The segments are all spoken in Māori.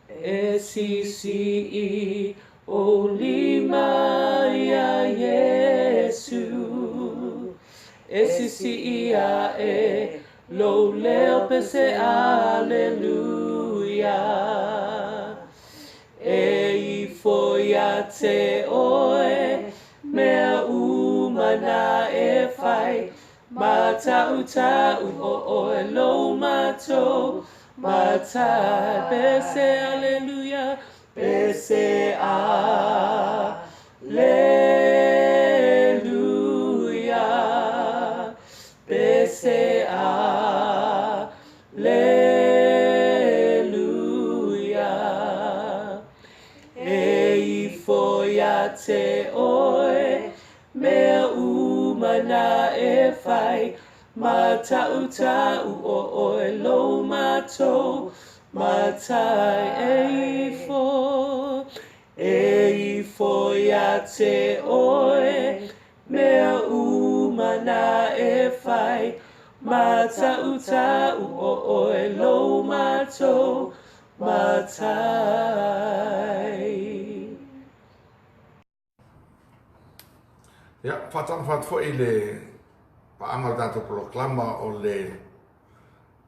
e si o lima ya Yesu e si lo leo pese aleluia e foi a te oe mea umana e fai mata uta o e lo mato mata pese aleluia pese aleluia pese aleluia e foi a te oe mea umana e fai mata uta o e lo mato matai e foi a te oe mea umana e fai mata uta o e lo mato matai. Ja, fatan fat fo ile paangal dato proklama o le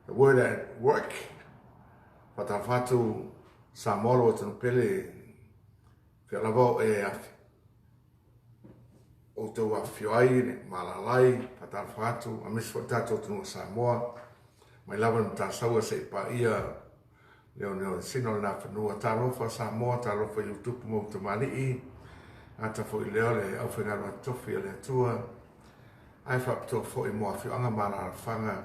word at work. Fatan fatu samolo o tunu pele fialavo e o tau a fioai ne malalai. Fatan fatu a mis tato tunu Samoa. Mai lawan ta saua se Paia leo sino na fanua talofa Samoa talofa YouTube mo tamani i ata fo i leo le au whenga rua tofi le tua ai whapto fo i moa whianga mana whanga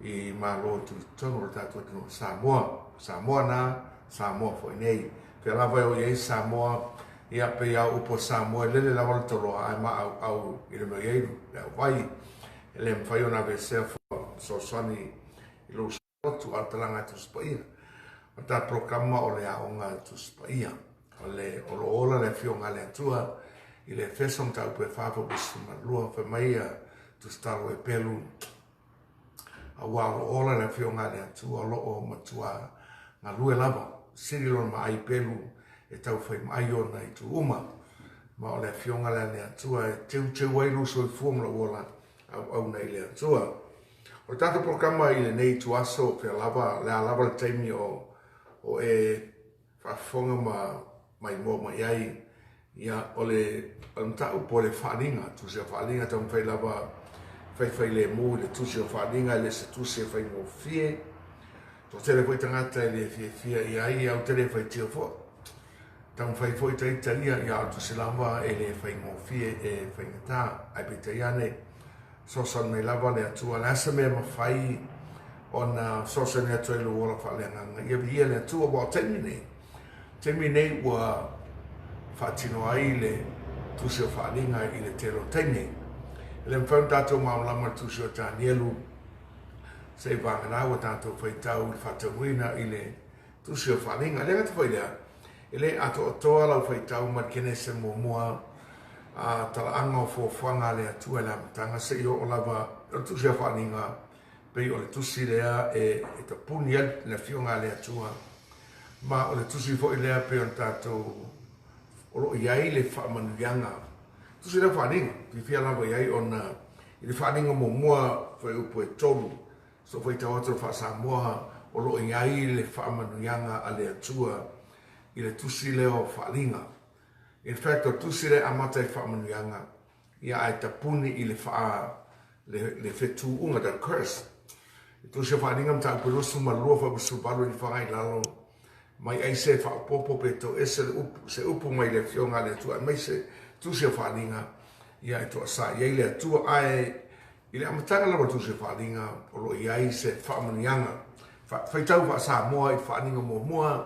i malo tu tono le tatua tino Samoa na Samoa fo i nei ke lawa o iei Samoa i ape au upo Samoa lele lawa le toloa ai ma au i le mea ieiru le au vai le mwhai o na vesea fo so sani i lo sotu al talanga tu Paia o ta programa o le aonga tu Paia o le ola le fionga le atua i le fesong tau pe whāwha bisuma lua wha maia tu staro e pelu a walo ola le fionga le atua lo o matua ngā lue lava sirilon ma ai pelu e tau whai mai ona i tu uma ma o le fionga le atua e teu wailu so i fuong la ola au nei le atua o tata programa i le nei tu aso pe lava le taimi o e whafonga mai mo mai ai ia ole tau po le Faaaliga tu se Faaaliga tau fai lava fai le mo le tu se Faaaliga le se tu se fai mo fie to tele foi tangata le fie ia au tele fai tio fo tau fai foi taia ia tu se lava e le fai mo fie e fai ngata ai petaiane so son me lava le atua la se me ma fai ona so se ne atu lo ola Faaaliga ia le atua wa terminate wa fatino ai le tusi o Faaaliga i le telo tene. Le mwhau tātou maulama tusi o Tānielu se vangana wa tātou whaitau i whatauina i le tusi o Faaaliga. Le ngata whailea, i le ato o toa lau whaitau markene se mua a talaanga o fōwhanga le atua le amatanga se i o lava o tusi o Faaaliga pei o le tusi lea e ta puni le fionga le atua ma o le tusi fo i lea pe on tātou o lo iai le whaamanuianga. Tusi le Faaaliga, ki whia lawa iai ona i le Faaaliga mo mua whai upo e tolu. So whai tau atu wha Samoa o lo iai le whaamanuianga a le atua i le tusi leo Faaaliga. In fact, o tusi le amata i whaamanuianga ia ai tapuni i le whetu unga da curse. I tusi o Faaaliga mta uperosu malua wha busubalu i whangai lalo mai ai se whaapopo pe to se upu mai le fionga le tua mai se tusi o Faaaliga ia e toa sa iai le tua ai i le amatanga lawa tusi o Faaaliga o lo iai se whaamanianga whaitau wha Samoa i Faaaliga mua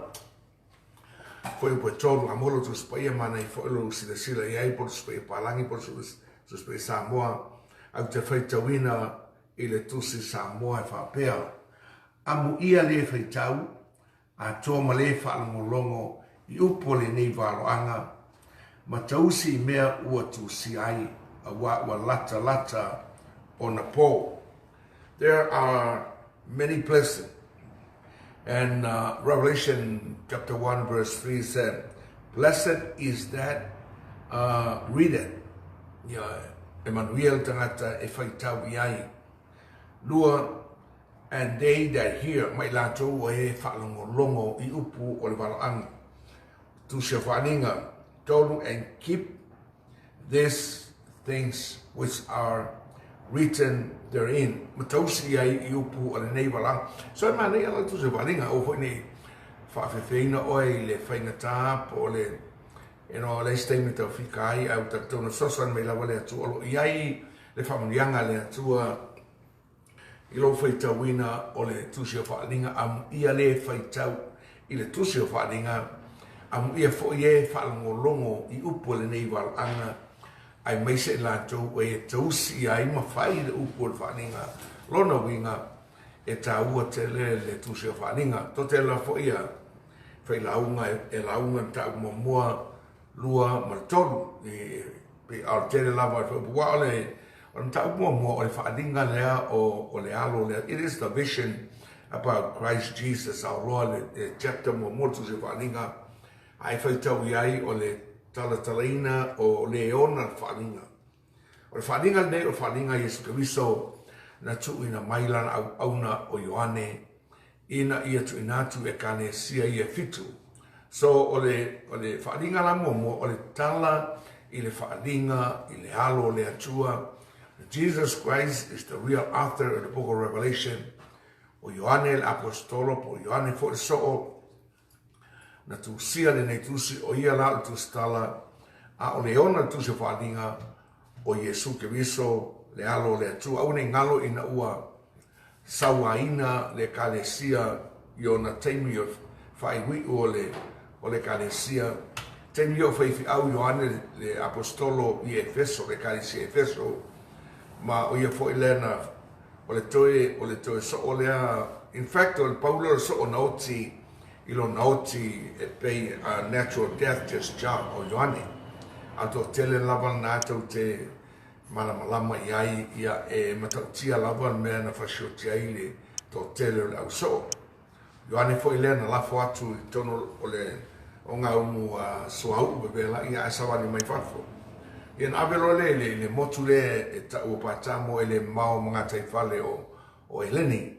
foi upo e tolu a molo tusi Paia mana i whaelo sila iai por tusi Paia Palangi por tusi Paia Samoa au te whaitauina i le tusi Samoa e whaapea amu ia le whaitau a tō male whaalongolongo i upo le nei wāroanga ma tausi mea ua tusi ai a wa lata on a pole. There are many places And Revelation chapter 1 verse 3 said, "Blessed is that readeth." Emmanuel tangata e whaitau iai. Lua, and they that hear, mai lato o e whaalongolongo I upu o le walaanga. Tu se whaninga, tolu and keep these things which are written therein. Matausi ai I upu o le nei walaanga. So e mani ala tu se whaninga o hoi nei whaafewheina oi le whaingata po le le statement of fikai au taktona sosan me la wale atu olo iai le whamunianga le atua I lo whaitawina o le tusi o whaalinga am ia le whaitau I le tusi o whaalinga am ia fo ie whaalongolongo I upo le nei walanga ai meise lato e tausi ai mawhai le upo le whaalinga lona winga e taua tele le tusi o whaalinga to te la fo ia whailaunga e launga tau momoa lua maltolu pe altele lava wa ole on tau mo o le whaadinga lea o le alo lea. It is the vision about Christ Jesus our Lord, the chapter mo tu se whaadinga ai whaitau iai o le talatalaina o le ona whaadinga o le whaadinga ne o whaadinga Yesu Keriso na tu ina mailan au auna o Ioane ina ia tu inatu e kane sia ia fitu. So ole whaadinga la momo, ole tala I le whaadinga, I le halo, le atua. Jesus Christ is the real author of the book of Revelation. O Ioane le apostolo, po Ioane fo so na tu sia le nei tusi o ia la tu stala a o le ona tu se whaadinga o Yesu Keriso, le halo, le atua. Au ne ngalo ina ua sawaina le kalesia I ona teimi of whaiwi o le kalesia te mio fai au Ioane le apostolo I Efeso le kalesia Efeso ma o ia foi lena o le toe so o lea in fact o le Paulo so o nauti I lo nauti e pei a natural death just job o Ioane a to tele lava na tau te malama iai ia e matautia lava mea na fascioti ai le to tele le au so Ioane foi lena lafo atu I tono o le o ngā umu soau bebela ia asawani mai whafo. Ian avelo le motu le e tau o patamo e le mao mga taifale o Eleni.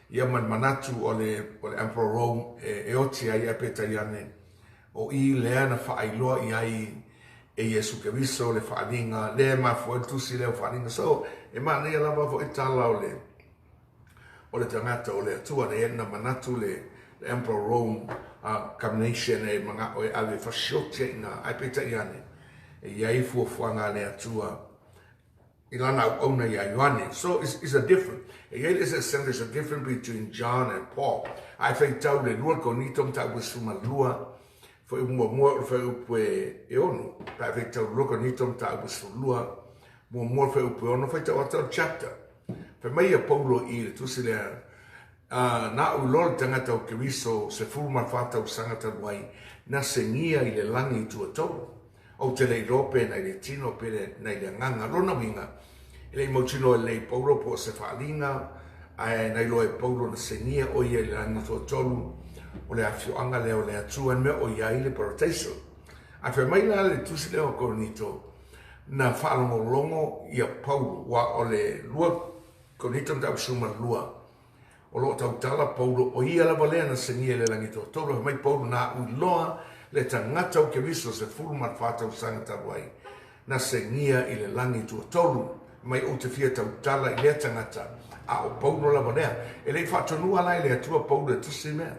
Ia man manatu o le Emperor Rome e oti ai a peta iane o I lea na whaailoa I ai e Yesu Keriso le whaaninga le mafo e tusi le o whaaninga. So e maa nea lava fo I tala o le tangata o le atua ne ena manatu le Emperor Rome combination e mga o ave fasciotia ina ai peta iane e iai fuafuanga le atua I lana ona ia Ioane. So it's a different e iai is a sense there's a difference between John and Paul. Ai fai tau le lua konitom tau suma lua foi mo foi upo e ono pa fai tau lua konitom tau suma lua mo foi upo ono fai tau ata chapter fai mai a Paulo I le tusi le na ulol tangata o Keriso se fulma fata o sangata wai na sengia I le langi tu atau o te lei rope na le tino pere na le nganga lona winga le mochino le Paulo po se Faaaliga ai na lo e Paulo na sengia o ia le langi tu atau o le afio anga le o le atua me o ia le protection a fe mai la le tusi le o Korinito na whaalongolongo ia Paulo wa o le lua Korinito tau suma lua o lo tau tala Paulo o ia la valea na sengia le langi to tolo mai Paulo na uloa le tangata o Keriso se fulu mat fata o sangata wai na sengia I le langi to tolo mai o te fia tau tala I le tangata a o Paulo la valea e le whatonua lai le atua Paulo e tusi mea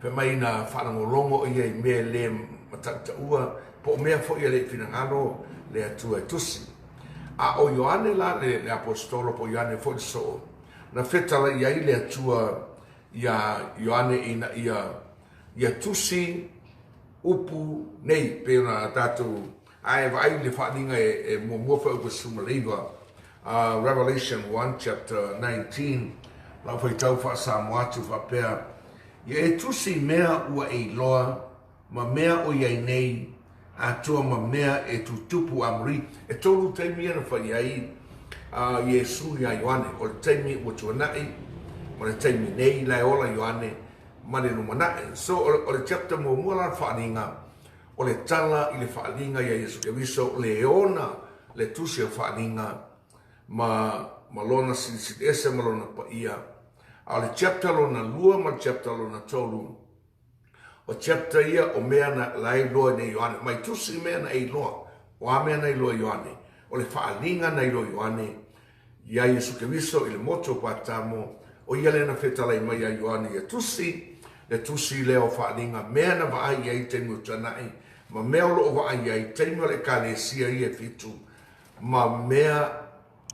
pe mai na whanangolongo ia I mea le matata ua po mea fo ia le finangalo le atua e tusi a o Ioane la le apostolo po Ioane fo so na fetala ia I le atua ia Ioane ina ia tusi upu nei pe na tatu ai vai le whaadinga e mo fa upu sumaleiva Revelation 1 chapter 19 la fai tau fa samoatu fa pea ia e tusi mea ua e loa ma mea o iai nei atua ma mea e tutupu amri e tolu teimia na fa iai Yesu ia Ioane o teimi ua tuanai mo le taimi nei lai ola Ioane ma le numanae. So o le chapter mo mua la Faaaliga o le tala i le Faaaliga ia Iesu Keriso le ona le tusi o Faaaliga ma lona silisili ese ma lona paia. A le chapter lona lua ma le chapter lona tolu. O chapter ia o mea na lai loa nei Ioane. Mai tusi mea na ei loa. O a mea na ei loa Ioane. O le Faaaliga na ei loa Ioane. Ia Iesu Keriso i le moto patamo. O ia le na fetalai mai a Ioane ia tusi. Le tusi leo Faaaliga. Mea na vaai ia i teimu tanai. Ma mea o loo vaai ia i teimu le kalesia ia fitu. Ma mea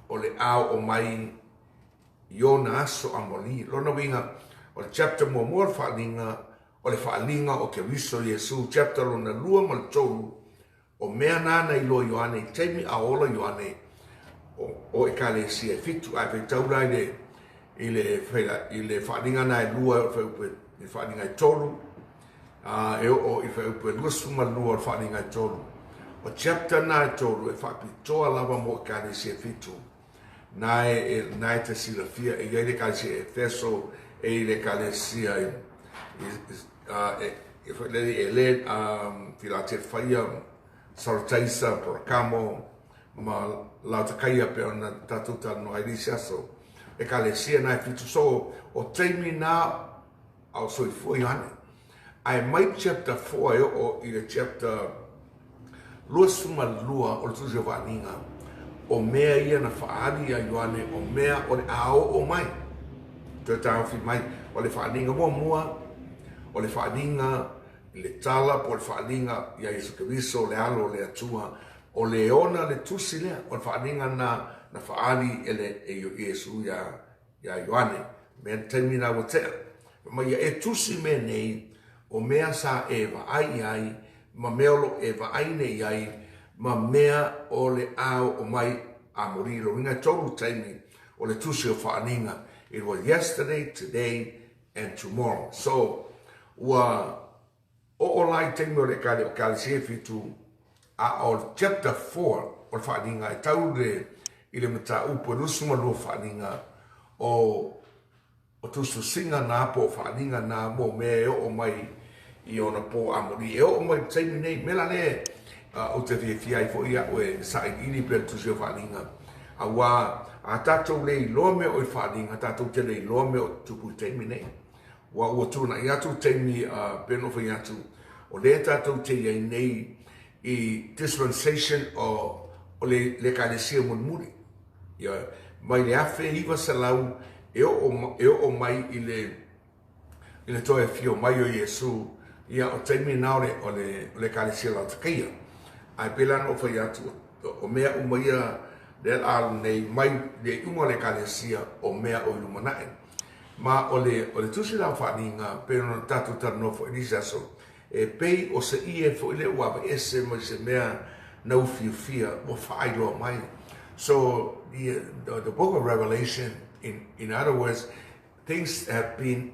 o le ao o mai Iona aso amoli. Lona winga o le chapter mo mo Faaaliga. O le Faaaliga o Keriso Iesu. Chapter lona lua ma le tolu. O mea nana i loa Ioane. I teimi a ola Ioane. O e kalesia fitu. Ai pe taura i le Faaaliga na e lua i Faaaliga i tolu. E o i upe lua suma lua o Faaaliga i tolu. O chapter na e tolu e whakapitoa lava mo e kalesia fitu. Na e te silafia e le kalesia e feso e le kalesia e le filate whaia sarataisa porakamo ma lautakaia pe ona tatuta no airisi aso e kalesia na e fitu. So o teimi na au soifua Ioane. Ai mai chapter 4 o i le chapter lua suma lua o le tusi o Faaaliga. O mea ia na whaari a Ioane, o mea o le ao o mai. Te tawhi mai, o le Faaaliga mua, o le Faaaliga i le tala, po le Faaaliga ia Iesu Keriso, le alo, le atua, o le ona le tusi lea, o le Faaaliga na whaari e Iesu ia Ioane. Mea taimi na watea. Ma ia e tusi me nei, o mea sa e vaai ai, ma mea lo e vaai nei ai, ma mea o le ao o mai a morilo. Inga tolu taimi o le tusi o Faaaliga. It was yesterday, today, and tomorrow. So, o lai taimi o le kalesia fitu, a o chapter 4 o le Faaaliga, e tau i le mata upo nusuma lua Faaaliga, o tusu singa na po Faaaliga na mo mea o mai i ona po amori. E o mai taimi nei, mela le, o te fia i fo ia o e sa i ili pe tusi o Faaaliga. A wa a tatou le iloa me o i Faaaliga, tatou te le iloa me o tupu i taimi nei. Wa ua tuna i atu taimi peno fai atu. O le tatou te iai nei i dispensation o le kalesia munmuri. Mai le afe iwa salau e o mai i le toe fio mai o Iesu. Ia o taimi na o le kalesia lau takaia. Ai pela no fai atu o mea umaia le alu nei mai le unga le kalesia o mea o ilumanae. Ma o le tusi lau Faaaliga pero no tatu tano fo elisa so e pei o se ie fo ile ua ese mai se mea na ufiufia o whaailoa mai. So the book of Revelation, in other words, things have been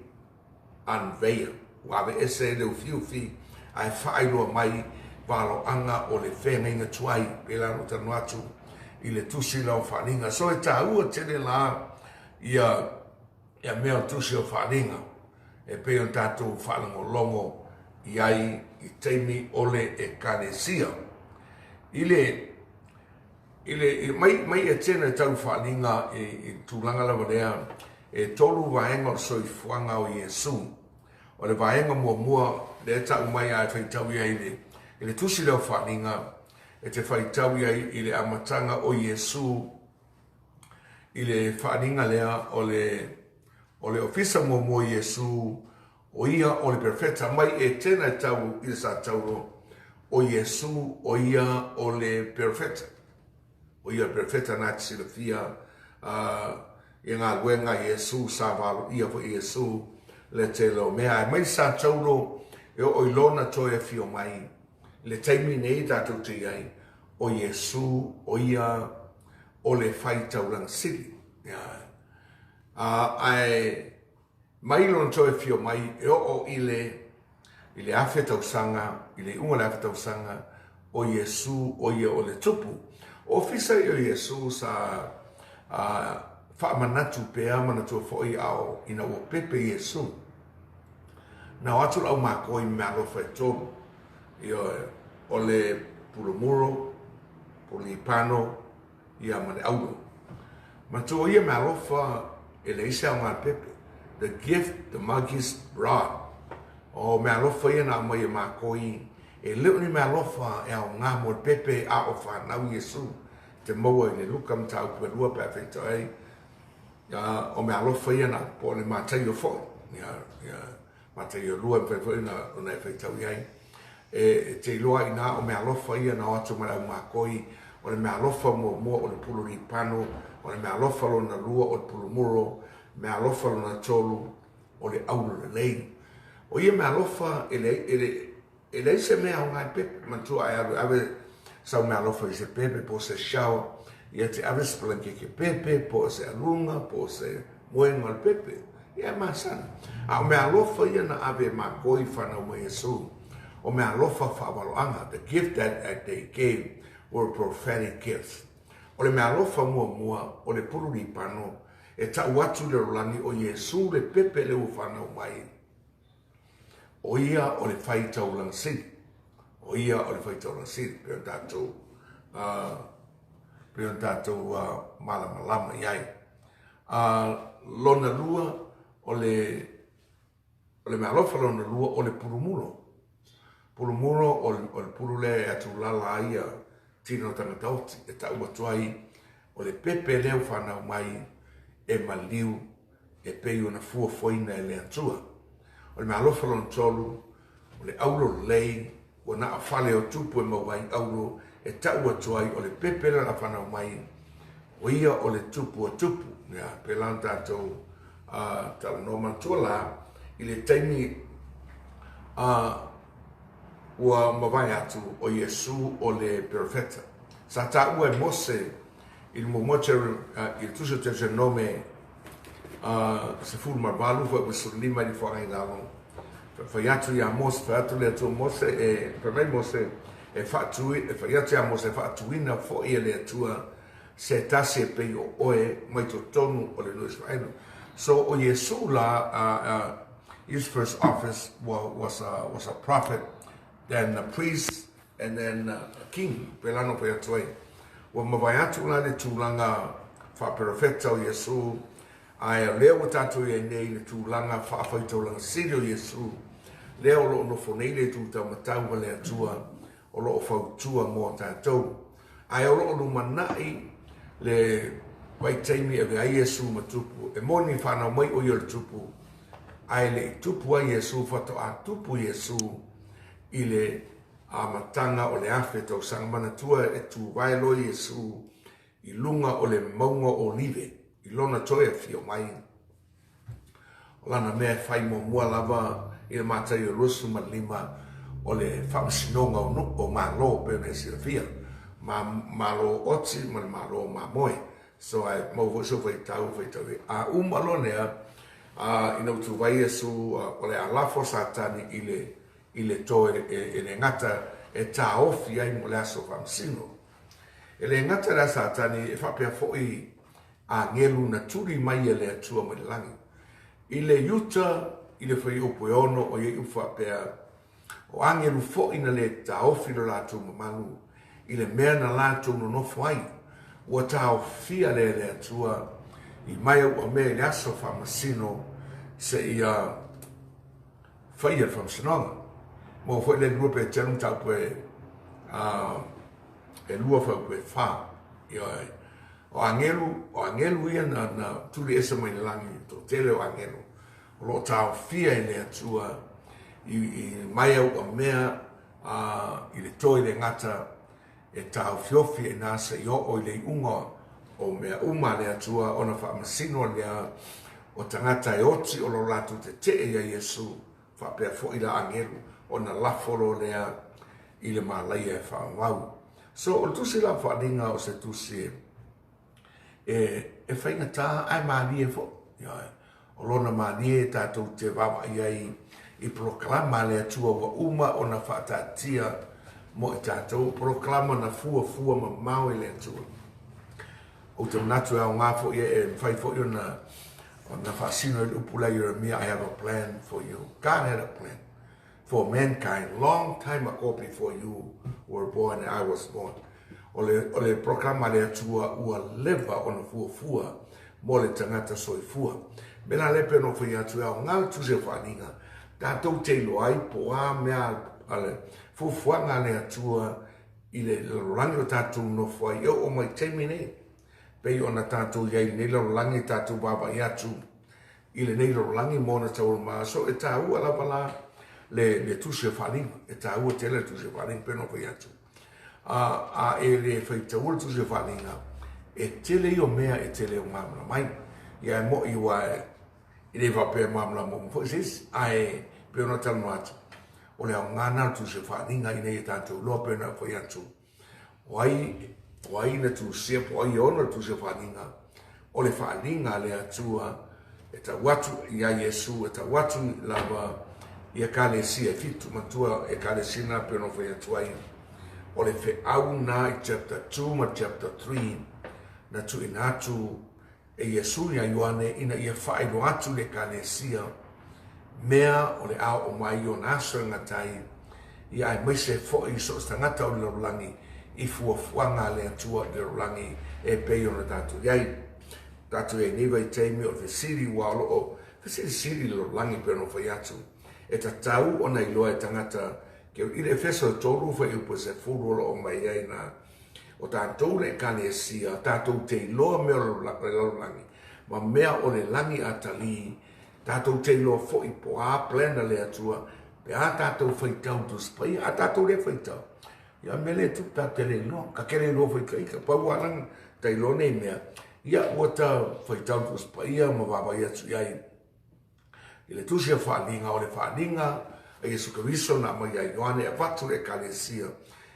unveiled. Ua ese le ufiufi ai whaailoa mai palo anga o le whenga inga tuai pela no tanu atu i le tusi lau Faaaliga. So e tāua tene la ia mea tusi o Faaaliga e peo tātou whanangolongo i ai i teimi ole e kalesia. Mai e tēnei tau Faaaliga i tūlanga lawa rea e tolu vaenga o soifuanga o Iesu. O le vaenga mua le tau mai ai whaitau ia i le tusi leo Faaaliga e te whaitau ia i le amatanga o Iesu i le Faaaliga lea o le ofisa mua Iesu o ia o le perfeta mai e tēnei tau i sa tauro o Iesu o ia o le perfeta. O ia perfeta na te silafia i ngā luenga Iesu sa walo ia po Iesu le te lo mea e mai sa tauro e o ilona toe fio mai le taimi nei tātou te iai o Iesu o ia o le whai tauranga sili. Ai mai lona toe fio mai e o i le afe tausanga, i le unga le afe tausanga o Iesu o ia o le tupu. O fisa i o Iesu sa whaamanatu pea manatua fōi ao ina ua pepe Iesu. Na watu lau mākoi mea alofa e tolu. O le purumuro, pulipano, ia mane aulo. Matua ia mea alofa e le isa o ngā pepe. The gift, the magis rod. O mea alofa ia na mai e mākoi. E leo ni mea alofa e au ngā mo pepe a o whanau Iesu. Te maua i le luka mtau puerua pe a whaita ei. O mea alofa ia na po le mātai o fōi. Mātai o lua mwhai na o nei whaitau iai. E te iloa i nā o mea alofa ia na o atu mai au mākoi. O le mea alofa mua o le puluri pano. O le mea alofa lo na lua o le pulumuro. Mea alofa lo na tolu o le aulu le lei. O ia mea alofa e le se mea o ngai pepe. Mantua ai ave sau mea alofa i se pepe po se shawa. Ia te ave spalanke ke pepe po se alunga po se moenga le pepe. Ia maa sana. A o mea alofa ia na ave mākoi whanau mai Yesu. O mea alofa whaawaloanga. The gift that they gave were prophetic gifts. O le mea alofa mua o le pururi pano. E tau atu le rolangi o Yesu le pepe le whanau mai. O ia o le whai tau langsiri. O ia o le whai tau langsiri. Peo tātou malama iai. Lona lua o le mea alofa lona lua o le purumuro. Purumuro o le purule atu lala ia tino tangatauti. E tau atu ai o le pepe leo whanau mai e maliu e peo na fua foina e le atua. O le mea alofa lona tolu o le aulo lei o na afale o tupu e mawai aulo e tau atu ai o le pepe la whanau mai o ia o le tupu o tupu. Pelan tātou tala no matua la i le taimi ua mawai atu o Yesu o le profeta. Sa ta ua e Mose il momote il tuso te nome se fulu marbalu foi busulima di fora inalo. Foi atu ya Mose, foi atu le atu Mose e per me Mose e fatu e foi atu ya Mose fatu ina fo ia le atua se tase pe o oe mai to tonu o le no Israel. So o Yesu la his first office was a prophet, then a priest, and then a king. Pelano pe atu wa mawaiatu la le tūlanga wha perfecta o Yesu ai leo tatu e nei le tūlanga wha whaitolanga siri o Yesu leo lo no fonei le tūtau matau le atua o lo whautua mō tātou ai o lo manai le waitaimi e ai Yesu matupu e moni whanau mai o le tupu ai le tupu a Yesu whato a tupu Yesu i le a matanga o le afe tau sanga manatua e tu waelo Yesu i lunga o le maunga olive i lona toe a fio mai o lana mea fai mo mua lava i le matai o rusu ma lima o le whamasinonga o nuko malo pe me sirafia malo oti ma le malo ma moe so ai mo so fai tau a umalonea i nau tu vai Yesu o le alafo satani i le toe e le ngata e tā ofi ai mo le aso whamsino. E le ngata la satani e whapea fo'i a ngelu na turi mai e le atua mai langi. I le yuta, i le whai upo e ono o ye whapea o angelu fo'i na le tā ofi lo lātou mamanu i le mea na lātou no nofo ai. Ua tā ofia le atua i mai au me le aso whamsino se i whai al whamsinonga. Mo foi le lua pe tenu tau pe e lua fa pe fa o angelu ia na tuli esa mai langi to tele o angelu lo tau fia i le atua i mai au a mea i le toi le ngata e tau fiofi e nasa i o le unga o mea uma le atua ona fa masino lea o tangata e oti o lo latu te ia Yesu fa pe fo i la angelu ona laforo lea i le malai e whaamau. So, o tusi la whaadinga o se tusi e whainga tā ai maali e fo. O lona maali e tātou te wawa iai i proklama le atua wa uma o na whaatatia mo i tātou. Proklama na fua ma mau i le atua. o te manatu e au ngā fo e whai fo i ona whaasino i upula Jeremia, I have a plan for you. God had a plan for mankind long time ago before you were born and I was born. O le programa le atua ua leva o na fuafua mo le tangata soifua. Mena lepe no whai atu au ngā tuse whaninga. Tātou te loai po a mea ale fuafuanga le atua i le lorangi o tātou no whai o mai teimi nei. Pei ona tātou iai nei lorangi tātou baba i atu i le nei lorangi mona tau maa. So e tā ua la pala le tuse whaninga. E tā ua tele tuse whaninga pe no whai atu. A e le whaitaura tuse whaninga. E tele i o mea e tele o mamla mai. Ia e mo i wae i le wapea mamla mo mo. Faisis, ai pe ona tala mata. O le au ngana tuse whaninga i nei e tātou loa pe na whai atu. Wai na tu se po ai ona tu se whaninga. O le whaninga le atua e ta watu ia Yesu, e ta watu lava ia kale si e fitu matua e kale sina pe no whai atuai. O le whe au na i chapter 2 ma chapter 3 na tu inatu e Yesu ia Ioane ina ia whaero atu le kale sia mea o le au o mai o nasa ngatai ia e maise fo i so stangata o le rolangi i fuafuanga le atua le rolangi e pei ona tātou iai. Tātou e niwa i teimi o te siri walo o te siri le rolangi pe no whai atu. E ta tau ona i loa e tangata ke i le feso toru whai upo se furolo o mai ai na o tātou le kane e sia, tātou te loa mea le rolangi. Ma mea o le langi atali, tātou te loa fo i po a plena le atua, pe a tātou whaitau tu spai, a tātou le whaitau. Ia mele tu ta tele no, ka kere lo foi kai ka pau alang tai lo nei mea. Ia wata foi tau tu spaia ma baba ia tu ai. Ile tu sia Faaaliga o le Faaaliga e Yesu Kristo na mai ai Ioane e patu e kalesia.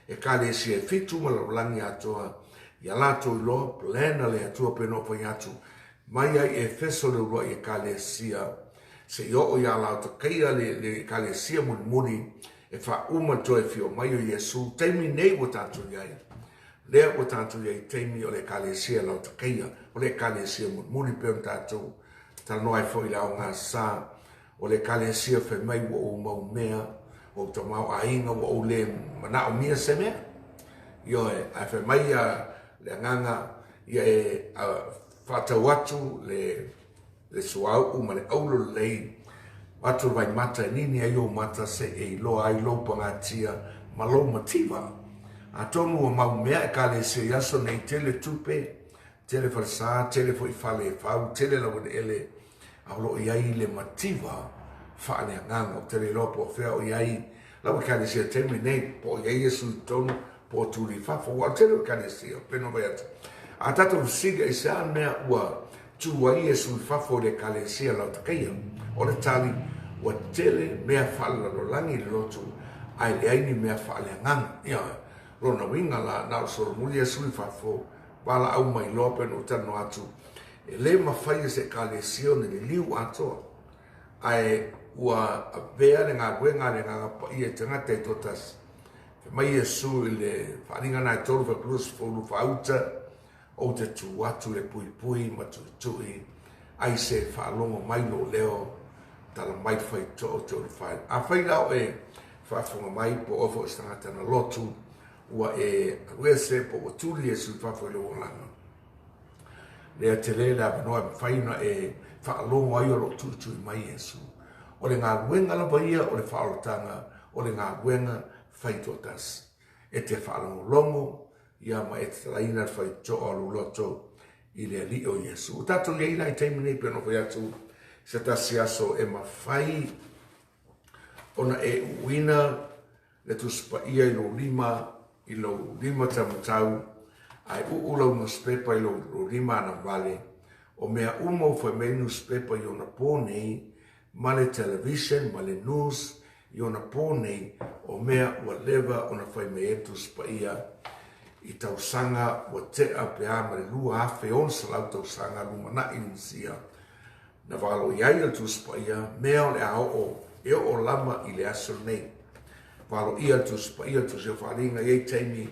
E kalesia fitu ma la langi atoa. Ia lato lo plena le atua pe no foi atu. Mai ai e feso le ro e kalesia. Se yo o ia la to kai le kalesia muri e fa uma toe fio mai o Yesu teimi nei o tātou iai. Lea o tātou iai teimi o le kalesia lau takeia, o le kalesia muri pe o tātou. Tala noai fo i lau ngā sā, o le kalesia fe mai o mau mea, o ta mau ainga o le mana o mia se mea. Io e a fe mai le nganga, ia e whatau atu le suau ma le aulo lei, watu vai mata nini ai o mata se e lo ai lo pangatia ma lo motiva a tonu o mau mea ka le se yaso nei tele tupe tele farsa tele foi fale fau tele la wone ele a lo iai le motiva fa ne nganga tele lo po fe o iai la ka le se temi nei po iai su tonu po tu li fa fo wa tele ka le se peno vai a tato siga e sa mea ua tu wai su fa fo le ka le se la takia o le tali wa tele mea fala lo langi lotu ai le aini mea fale ngang ia rona winga la na so mulia sui fa fo bala au mai lope no tano atu e le mafai se kalesione le liu ato ai ua vea le ngā wenga le ngā Paia tangata i totas mai e su le wharinga nai tolu fa plus folu fa auta o te tu atu le pui pui ma tui ai se whalongo mai lo leo tala mai fai to o te fai. A fai lau e whafonga mai po ofo istangata na lotu ua e ue se po o tuli e su whafo i loo langa. Lea te le la vanoa fai na e whaalongo ai o lo tutu i mai e su. O le ngā ruenga la baia o le whaalotanga o le ngā ruenga fai totas. E te whaalongo longo ia ma e te laina fai to o luloto i le li o Yesu. O tato le ina i teimine peno fai atu se tasi aso e mawhai ona e uina le tu Paia i lo lima tamatau ai ulau no spepa i lo lima ana vale o mea umo fai menu spepa i ona pōnei ma le television ma le news i ona pōnei o mea ua lewa ona fai me e tu Paia i tausanga ua tea pea ma le lua afe onsa lau tausanga lumana i nisia na valo iai le tu Paia mea o le ao e o lama i le aso nei. Valo ia tu Paia tu se Faaaliga i teimi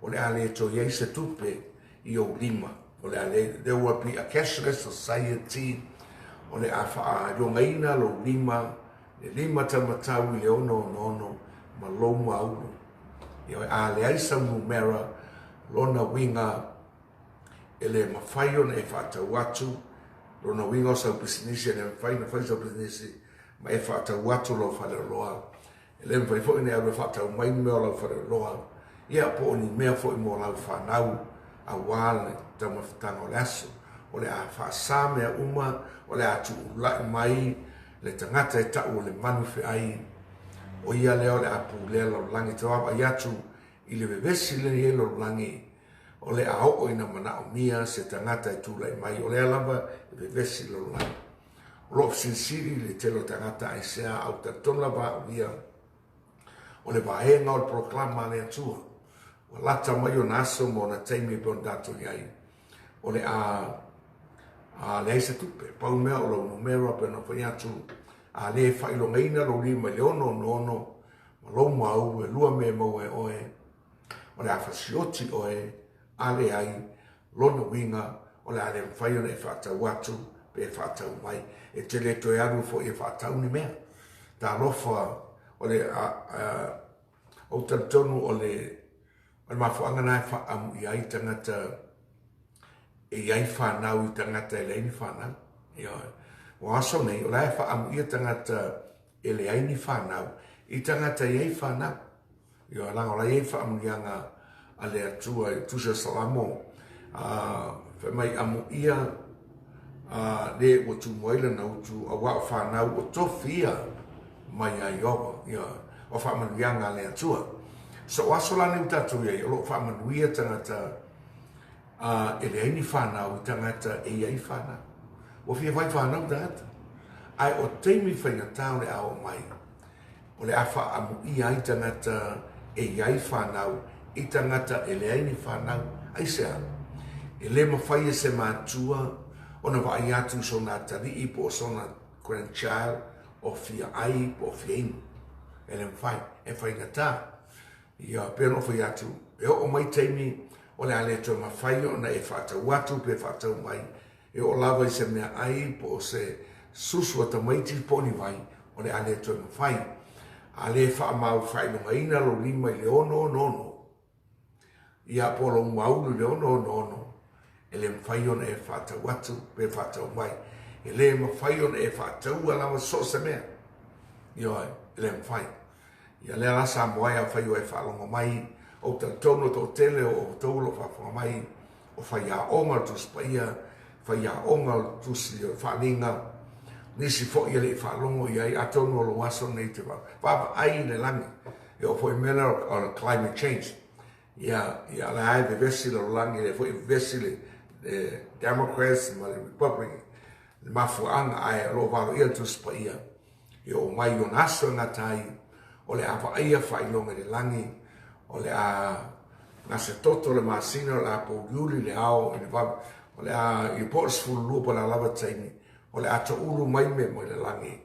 o le ale to iai se tupe i o lima. O le ale, there will be a cashless society. O le a wha rongaina lo lima, le lima tamatau I le ono, ma lo maulu. Ia a le aisa numera, lona winga, ele mawhai ona e whātau atu, lona winga o sau pisinisi, ele mawhai na whai sau pisinisi, ma e whātau atu lo whare loa. Ele mwhai fo ine awe whātau mai mea lau whare loa. Ia po ni mea fo I mo lau whanau, a wale tamawhitanga o le aso. O le a whaasa mea uma, o le atu ulai mai, le tangata e tau o le manu whi ai. O ia leo le apu lea lau langi te wapa I atu, I le vevesi le ie lau langi. O le a o ina mana o mia, se tangata e tūlai mai. O le alava, e vevesi lau langi. O lo sinsiri le telo tangata ai sea, au tatona ba o ia. O le vaenga o le proklama le atua. O lata mai o naso mo na teimi bon dato iai. O le a le aisa tupe, pau mea o lo numero pe no whai atu. A le whailongaina lo lima le ono, ma lo mau e lua me mau e oe. O le a whasioti oe, a le ai, lona winga, o le a le whaiona e whatau atu, pe e whatau mai. E te le toe aru fo e whatau ni mea. Ta lofa, o le o tantonu o le mafuanga na e whaamu I ai tangata e iai whanau I tangata e leini whanau. O aso nei, o lai whaamu I tangata e leini whanau, I tangata e iai whanau. Ia langa o lai e whaamu ianga a le atua I Tusi Salamo. Whamai amu ia le o tu moila na utu a wao whanau o tofia mai a iowa. O whaamanu ianga le atua. So aso lani utatu iai, o lo whaamanu ia tangata e leini whanau I tangata e iai whanau. O fia vai whanau data. Ai o teimi whaingatau le ao mai. O le awha amu I tangata e iai whanau, I tangata e leini whanau, ai sea. E le mawhai e se mātua, o na vai atu so nā tari I po so na grandchild, o fia ai po fia inu. E le mwhai, e whaingatau. Ia pēno whai atu. E o mai teimi, o le ale to mawhai o na e whatau atu, pe whatau mai. E o lava I se mea ai po se susu ata maiti poni vai, o le ale to mawhai. Ale wha mau whainunga ina lo lima I le ono. Ia po lo maulu le ono. E le mwhai o na e whatau atu, pe whatau mai. E le mawhai o na e whatau alawa so se mea. Ia e le mwhai. Ia le ala sa moai a whai o e whalonga mai, o tantono to tele o taulo whawhanga mai, o whai a onga Tusi Paia, whai a onga Tusi Faaaliga, nisi fo ia le whalongo ia I atono lo waso nei te wā. Whapa ai le langi, e o fo I mena o climate change. Ia le ai vevesi lo langi, le fo I vevesi le Democrats, ma le Republican, le mafuanga ai lo walo ia Tusi Paia. Ia o mai o naso ngatai, o le awa aia whailonga le langi, o le a nase toto le masina, o le a pouliuli le ao, o le a I pots fululu pa la lava taimi, o le a ta ulu mai me mo le langi,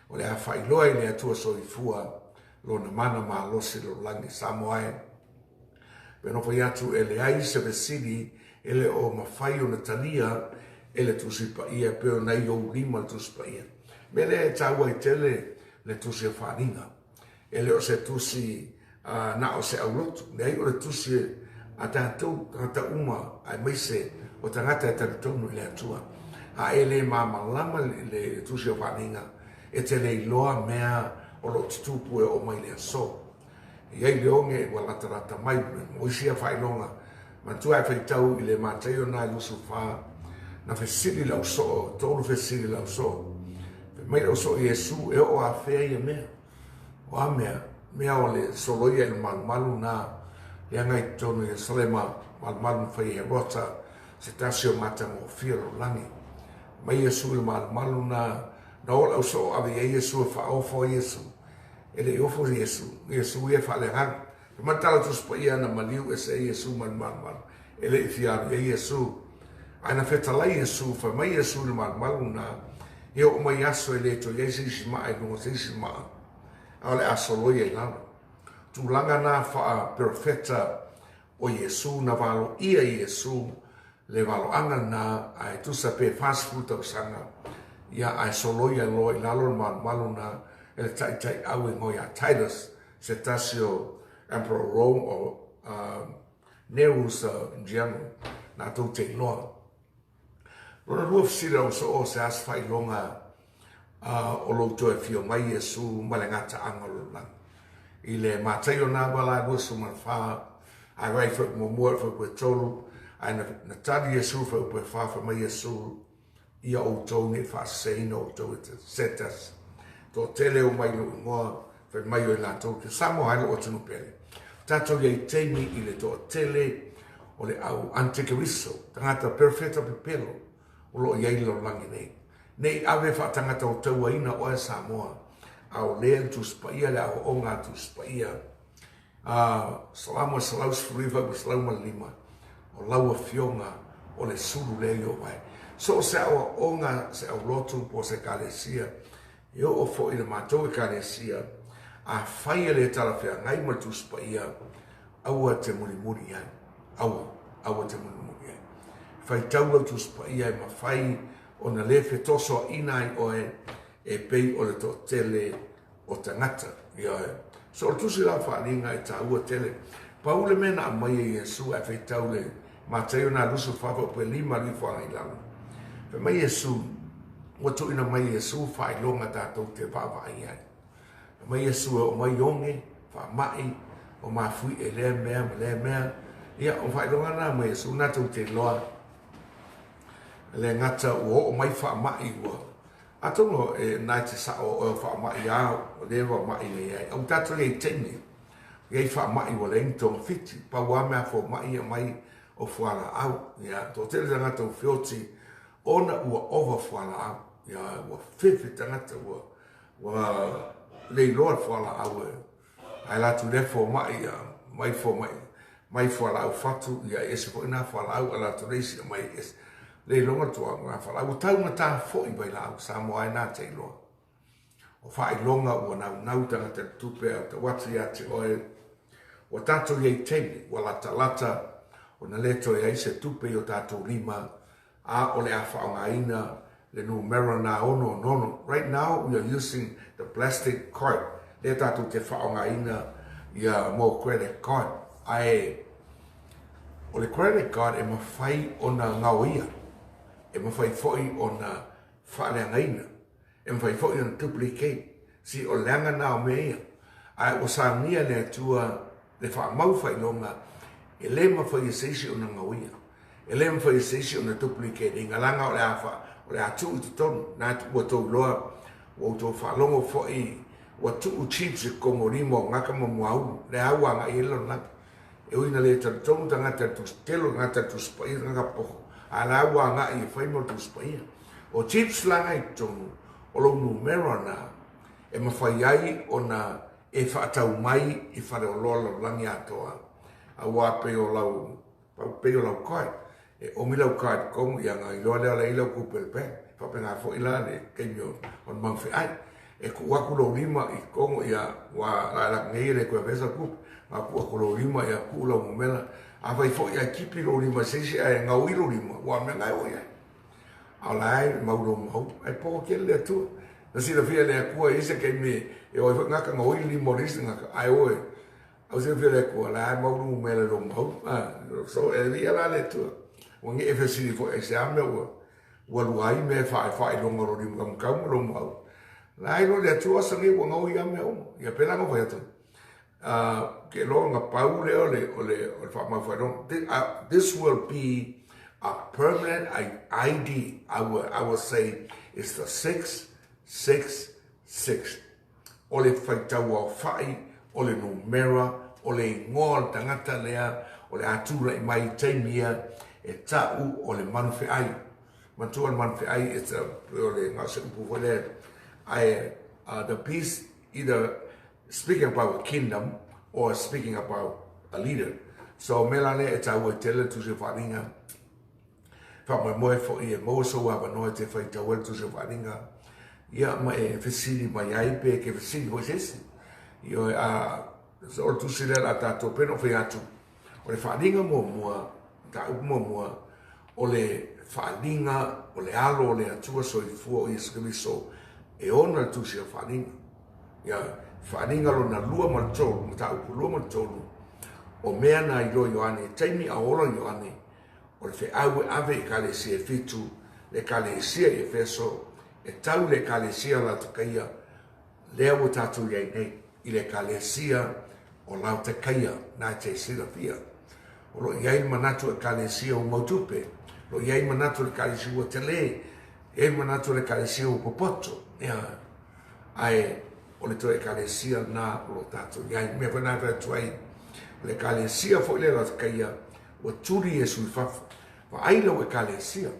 o le a whailoa I le atua so I fua, lo na mana ma losi lo langi Samoai. Peno whai atu e le ai se vesili, e le o mawhai o na tania, e le Tusi Paia, peo nei o lima Tusi Paia. Me le e taua I tele le Tusi Faaaliga. E le o se tusi na o se aulotu. Nei o le tusi a tātou tangata uma ai maise o tangata e taritonu I le atua. A e le mamalama le tusi o Faaaliga e te le iloa mea o lo tutupu e o mai le aso. I ai leonge wa latarata mai mo isia whailonga ma tua e whaitau I le mātai o nā lusu wha na whesiri lau so, tōru whesiri lau so. Mai lau so I Jesu e o a whea I a mea. O a mea o le soloia I malu nā, e angai tonu I salema malu whai he rota, se tasi o matanga o whia lo langi. Mai Jesu I malu nā, na o lau so awe e Jesu e whaofo Jesu. E le ofo Jesu e whale hang. E matala Tusi Paia na maliu e se Jesu malu. E le ifiaru e Jesu. Aina whetalai Jesu, wha mai Jesu I malu nā, e o mai aso e le to Jesu isi maa e nungo se isi maa. Ale asoloia I lana. Tūlanga nā wha profeta o Jesu na walo ia Jesu le waloanga na ai tusa pe fast food tau sanga ia ai solo ia lo i lalo malu na e tai au e ngoi a Titus se tasio Emperor Rome o Nerus Giano na tau te loa. Rona rua fisira o so o se as fai longa o lo to e fio mai Yesu malengata angolo lang. I le matai o nā wala rua su manwha a rai whak mo mua whak ue tolu ai na tari Yesu whak ue whawha mai Yesu ia o tau ne wha seina o tau e te setas. Tō tele o mai lo ngoa whak mai o i la tau ke samo hailo o tunu pele. Tato iei teimi i le tō tele o le au Antikristo, tangata perfecta pepelo o lo iei lo langi nei. Nei awe wha tangata o tau aina o e Samoa. Au lea tu spaia le au onga tu spaia. Salama salaus furiva wa salauma lima. O laua fionga o le suru leo vai. So se au onga se au lotu po se kalesia. Yo o fo i le matou e kalesia. A whaia le talawhia ngai ma tu spaia. Aua te muri ai. Aua te muri ai. Whai taua tu spaia e ma whai o na lefe toso inai o e pei o le to tele o tangata. So o tusi la Faaaliga e taua tele. Paule mena a mai e Yesu e whai tau le mateo na lusu whawa pe lima li whangai lana. Pe mai Yesu, watu ina mai Yesu whai longa tātou te whawai ai. Mai Yesu o mai onge, wha mai, o ma fui e lea mea. Ia o whai longa na mai Yesu na tau te loa. Le ngata o mai wha mai ua. Atongo e nai te sa o wha mai a o lewa mai le ai. Au tato le teni. Iei wha mai ua le intong fiti. Pa ua mea fo mai a mai o whala au. Ia, tō tele tangata o whioti. Ona ua ova whala au. Ia, ua whiwhi tangata ua le loa whala au e. Ai latu le fo mai a mai fo mai. Mai whala au fatu. Ia, ese fo ina whala au ala tu reisi a mai ese. Le longa tua ngā whala. Ua tau na tā fo i bai lau. Samoa ai nā te loa. O whae longa ua nau tangata tupe a te watu ia te oe. O tātou iei teimi. Ua lata. O na leto e aise tupe o tātou lima. A o le a whaongaina. Le numero na ono nono. Right now we are using the plastic card. Le tātou te whaongaina. Ia mo credit card. Ai. O le credit card e mawhai o na ngauia. E mawhai foi o na whaaleangaina. E mawhai foi o na duplicate. Si o leanga na o mea. Ai o Saunia le tua le whaamau whai longa. E le mawhai e seisi o na ngauia. E le mawhai e seisi o na duplicate. I ngalanga o le awha. O le atu i te tonu. Nā tua tau loa. O tau whaalongo foi. O tuu chips e kongo rimo. Ngaka mamuau. Le aua nga i elo naki. E uina le tonu tangata tu telo ngata tu spaia ngaka poho. A la ua nga i whaimo tu spaia. O chips langa i tonu. O lo numero na. E mawhai ai o na e whaatau mai i whare o loa langi atoa. A wā peo lau kai. E o mi lau kai kongu i anga i loa lea la i lau kupelpe. Whapenga fo ila le keimio on mangwhi ai. E ku waku lo lima i kongu i a wā la ngei le kua pesa kup. Ma ku waku lo lima i a ku lau mumela. A vai fo i a kipi lo lima seisi ai ngau i lo lima. Wā me ngai o ia. A lai mauro mau. Ai poko kele le atua. Na sira fia le akua isa kei me. E oi ngaka ngau i limo risi ngaka. Ai oe. Au sira fia le akua. Lai mauro mumela lo mau. So e ria la le atua. Wangi e fesiri fo e se ame ua. Ua luai me whae longa ro lima kamkau lo mau. Lai lo le atua sangi ua ngau i ame o. Ia pelanga fai atu. Ke longa pau leo le whamau whai longa. This will be a permanent ID. I will say it's the 666. O le whaitau au whai, o le numera, o le ingoa tangata lea, o le atura i mai teimia, e tau o le manwhi ai. Mantua manwhi ai, it's a, o le ngase upu wale, the piece either speaking about a kingdom or speaking about a leader. So melane e tau e tele tu se wharinga. Whama moe fo i e mōso wa wanoe te whaitau e tu se wharinga. Ia ma e whesiri mai ai pe ke whesiri hoi sesi. Io e a so tu se le la tato peno whi atu. O le wharinga mua mua, ta upu mua mua, o le Faaaliga, o le alo, o le atua soifua o Iesu Keriso, e ona le tusi o Faaaliga. Ia, Faaaliga lona lua ma le tolu, ma taupulua ma le tolu, o mea na ilo Ioane, taimi a ola Ioane, o le fe'au e ave i kalesia e fitu, le kalesia i Efeso, e tau le kalesia la takaia, lea ua tātou iai nei, i le kalesia o lau takaia, nā te sila pia. O lo iai manatu e kalesia o mautupe, lo iai manatu le kalesia o tele, iai manatu le kalesia o popoto, ia, ai, o le toe kalesia na o lo tātou iai, mea whanā tātou ai, le kalesia fo le la takaia, o turi e sui fafu, wa ailau e kalesia,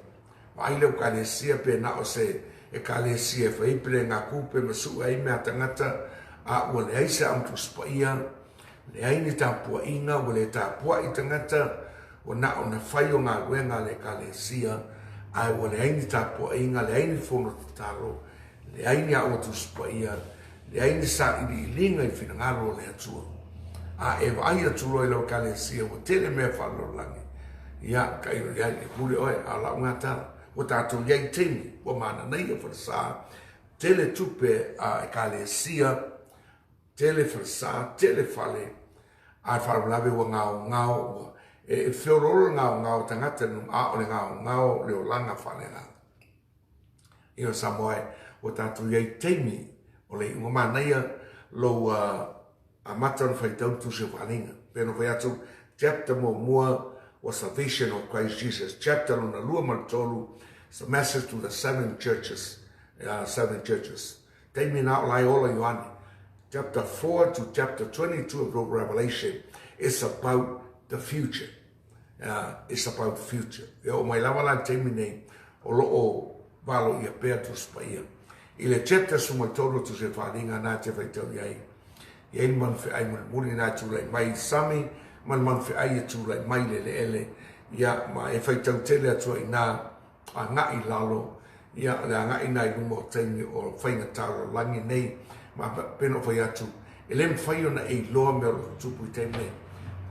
wa ailau kalesia pe na o se, e kalesia e whaipere ngā kupe masu ai mea tangata, a ua le aise amtu spaia, le aini tāpua inga, ua le tāpua i tangata, ua na o na whai o ngā ruenga le kalesia, a ua le aini tāpua inga, le aini whono tataro, le aini a otu spaia, le aini sa ili ilinga i whinangaro le atua. A e vai atua i lau kalesia, ua tele mea whalo langi. Ia, ka iro iai, e pule oe, a lau ngatara, ua tātou iai temi, ua mana nei a whanasa, tele tupe a kalesia, tele whanasa, tele whale, a whalawalawe ua ngao, e whiororo ngao tangata nung a ole ngao leo langa whale nga. Io Samoe, ua tātou iai temi, o le inga manaia, lo a matan whaitau Tusi Faaaliga. Peno whai atu, chapter mo mua, was salvation of Christ Jesus. Chapter on the lua maltolu, it's the message to the seven churches. Take me now, lai ola Ioane. Chapter 4 to chapter 22 of Revelation is about the future. It's about the future. O mai lava la te mine o lo o valo ia pea tu spaia. I le chapter su maltolu tu se Faaaliga na te whaitau iai. Iai man fe ai man muli na tu lai mai sami, man fe ai tu lai mai le ele. Ia ma e whaitau tele atua i nā a ngai lalo. Ia le a ngai nai lumo o teimi o whainga taro langi nei. Ma peno whai atu. E lem whai ona e loa mea o tupu i teimi nei.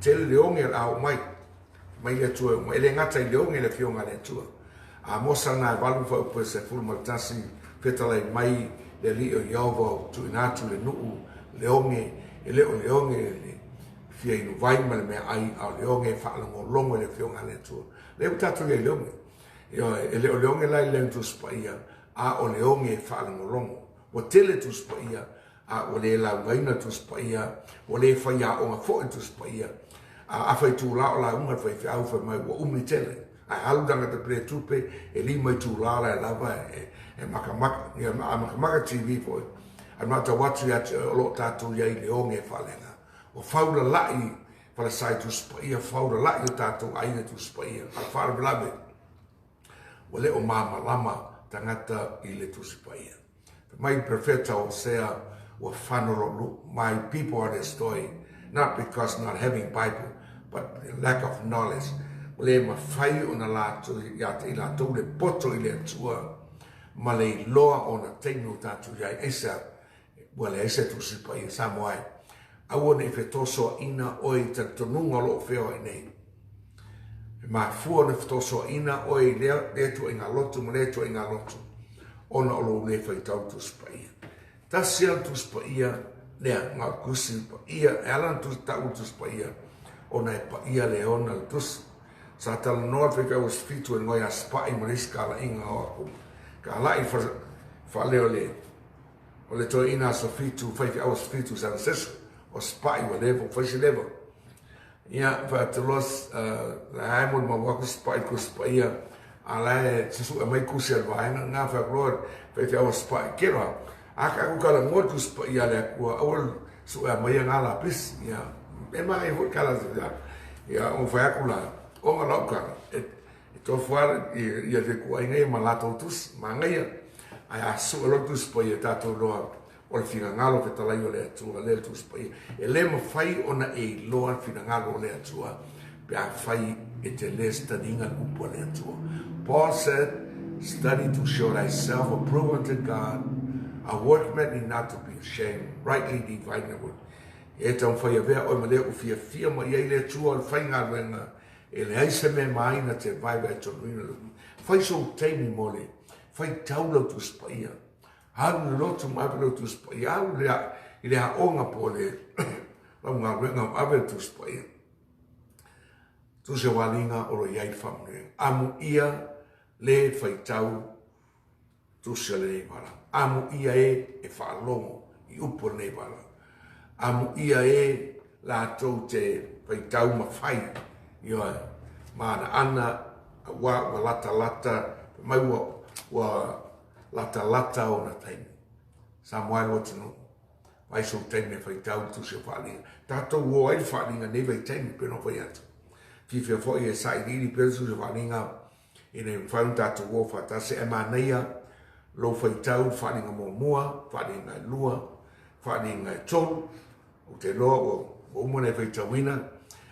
Tele leonge la au mai. Mai le atua. Ma ele ngata i leonge le fionga le atua. A mosa nā walu whai upo se fulu maltasi. Whetalai mai le li o Iauva tu inatu le nuu. Leonge, e leo leonge le fia inu vai ma le mea ai au leonge whaalango longo le fionga le atua. Leo tatu le leonge. E leo leonge lai len tu spaia a o leonge whaalango longo. O tele tu spaia a o le lau gaina tu spaia o le whaia o ngā fōi tu spaia a whai tū lao la unga whai whiau whai mai wa umi tele. A haludanga te pre tupe e li mai tū lao la lava e makamaka TV fōi. A mata watu atu o lo tātou iai leonge whalenga. O whaura lai whala sai tu spaia, whaura lai o tātou aina tu spaia. A whaura blabe. O le o mama lama tangata i le tu spaia. My profeta o sea o whanoro, my people are destroyed, not because not having Bible, but the lack of knowledge. O le ma whai o na lātou i lātou le poto i le atua, ma le loa o na teinu tātou iai esa, wale ese tu spaia Samoai. Aua ne whetoso ina oi ta tonunga lo wheo i nei. Ma fua ne whetoso ina oi lea tu inga lotu, ma lea tu inga lotu. Ona o lo le whaitau tu spaia. Ta sia tu spaia, lea ngā kusi paia, e alan tu tau tu spaia, ona e paia le ona le tusi. Sa tala noa whika was fitu e ngoi a spai marisi ka la inga o aku. Ka lai whaleo le. O le toi ina sa fitu, whaiki awas fitu sa sesu. O spai wa levo, whaisi levo. Ia, whaatalos, la haimon ma waku spai ku spaia, a lai tisu e mai kusi al vaina, ngā whaklor, whaiki awas spai kera. Aka aku kala ngotu spaia le akua, awal su e mai ngā la plis, ia. E mai e hoi kala zi, ia, o whaiaku la. O ngā laukara, e tō whara i a te kua ingai ma lātou tus, ma ngai ai a su e lotus pa i a tātou loa o le whina ngalo ke talai o le atua, le tus pa i. E le ma whai o na e loa whina ngalo o le atua, pe a whai e te le studyinga upo le atua. Paul said, study to show thyself approved unto God, a workman need not to be ashamed, rightly dividing the word. E tau whai a vea o ma leo fia ma iei le atua o le whai ngā ruenga, e le ai se me mai na te vai vai tonuina lu fai so teimi mole fai taulo tu Paia haru no tu mapelo tu Paia ile a onga pole la nga wenga ave tu Paia tu se walinga o lo iai famne amu ia le fai tau tu se le wala amu ia e whaalongo i upo nei wala amu ia la tau te fai tau ma fai ia mana ana wa lata mai wa lata o na taimi Samuel o tino vai so taimi fai tau tu se Faaaliga tato wo ai Faaaliga nei vai taimi pe no vai atu fifia fo e sai di pe su se Faaaliga ine fai tato wo fa ta se emaneia lo fai tau Faaaliga mo mua Faaaliga lua Faaaliga tolu o te lo o mo ne fai tawina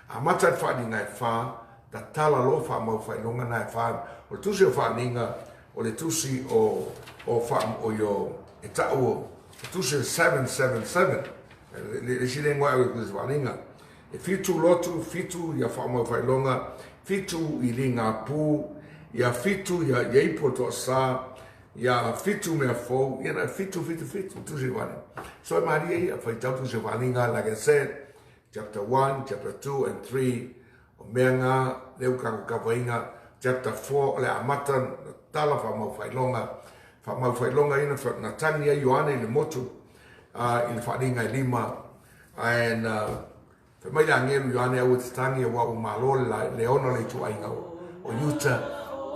a mata Faaaliga fa ta tala lo fa mo fai longa na fa o tusi o Faaaliga o le tusi o fa o yo e ta o tusi 777 le sile ngwa o tusi Faaaliga e fitu lotu fitu ya fa mo fai longa fitu i linga pu ya fitu ya ipo to sa ya fitu me fo ya na fitu tusi Faaaliga so Maria fai tau tusi Faaaliga like I said chapter 1 chapter 2 and 3 o meanga leu kavainga chapter 4 le amata tala fa mau fai longa ina fa na tania Ioane le motu il Faaaliga lima and fa mai la ngelu Ioane au tani wa o malo le ona le tu ainga o yuta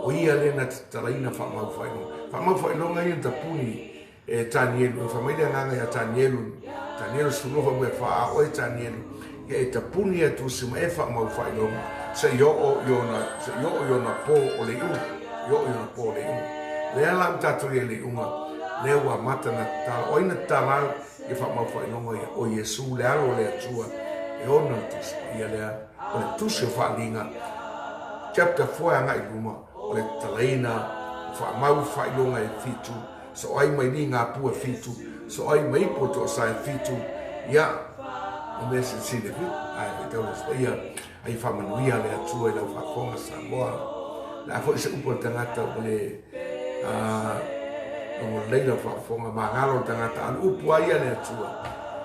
o ia le na talaina fa mau fai longa ina tapuni e tanielu fa mai la nganga ya tanielu sulo fa me fa o tanielu e tapuni e tu sima e fa mau fai longa se yo na po o le u le ala tatu le unga le wa mata na ta o ina tala e fa mau fai longa o Yesu le alo le atua e ona tu ia le o le tu se Faaaliga chapter 4 anga i luma o le talaina fa mau fai longa e fitu so ai mai ni nga pu e fitu so ai mai poto sa e fitu ia o me se si le fitu ai me tau le Paia ai fa manuia le atua e lau fa konga sa moa la fo se upo tangata o le o leila fa fonga mangalo tangata al upo ai le atua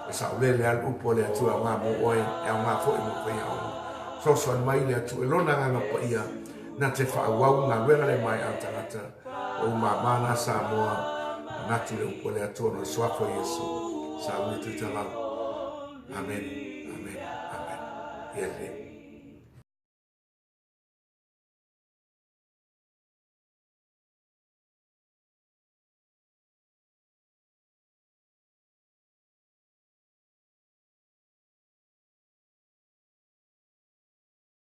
e sa le al upo le atua nga mo oi e nga fo e mo Paia so mai le atua lona nga Paia na te fa wau nga wenga le mai a tangata o mana sa moa na tu le upo le atua no swafo Yesu Sauni Tuito'elau amen.